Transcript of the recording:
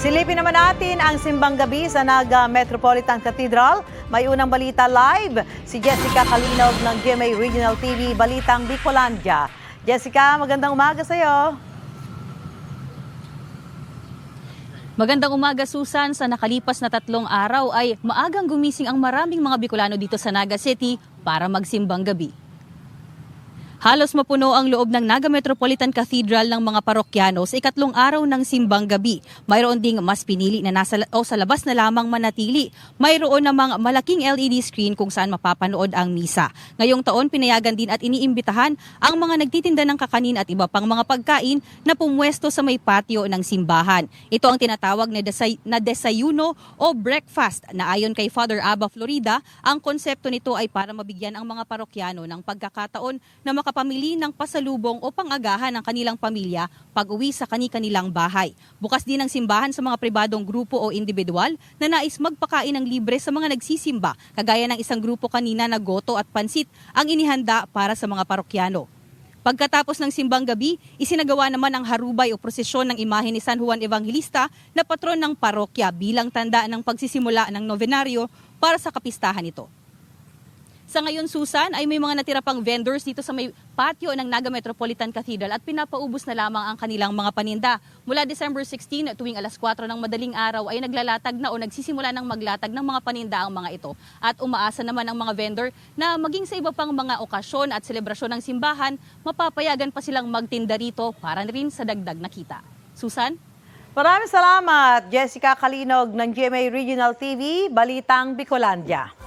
Silipin naman natin ang simbang gabi sa Naga Metropolitan Cathedral. May unang balita live, si Jessica Kalinog ng GMA Regional TV, Balitang Bicolandia. Jessica, magandang umaga sa iyo. Magandang umaga, Susan. Sa nakalipas na 3 araw ay maagang gumising ang maraming mga Bicolano dito sa Naga City para magsimbang gabi. Halos mapuno ang loob ng Naga Metropolitan Cathedral ng mga parokyano sa ikatlong araw ng simbang gabi. Mayroon ding mas pinili na sa labas na lamang manatili. Mayroon namang malaking LED screen kung saan mapapanood ang misa. Ngayong taon, pinayagan din at iniimbitahan ang mga nagtitinda ng kakanin at iba pang mga pagkain na pumwesto sa may patio ng simbahan. Ito ang tinatawag na desayuno o breakfast na ayon kay Father Abba Florida, ang konsepto nito ay para mabigyan ang mga parokyano ng pagkakataon na makapamili ng pasalubong o pangagahan ng kanilang pamilya pag-uwi sa kani-kanilang bahay. Bukas din ang simbahan sa mga pribadong grupo o individual na nais magpakain ng libre sa mga nagsisimba, kagaya ng isang grupo kanina na goto at pansit ang inihanda para sa mga parokyano. Pagkatapos ng simbang gabi, isinagawa naman ang harubay o prosesyon ng imahe ni San Juan Evangelista na patron ng parokya bilang tanda ng pagsisimula ng novenaryo para sa kapistahan ito. Sa ngayon, Susan, ay may mga natira pang vendors dito sa may patio ng Naga Metropolitan Cathedral at pinapaubos na lamang ang kanilang mga paninda. Mula December 16 tuwing alas 4 ng madaling araw ay naglalatag na o nagsisimula ng maglatag ng mga paninda ang mga ito. At umaasa naman ang mga vendor na maging sa iba pang mga okasyon at selebrasyon ng simbahan, mapapayagan pa silang magtinda rito para rin sa dagdag na kita. Susan? Maraming salamat, Jessica Kalinog ng GMA Regional TV, Balitang Bicolandia.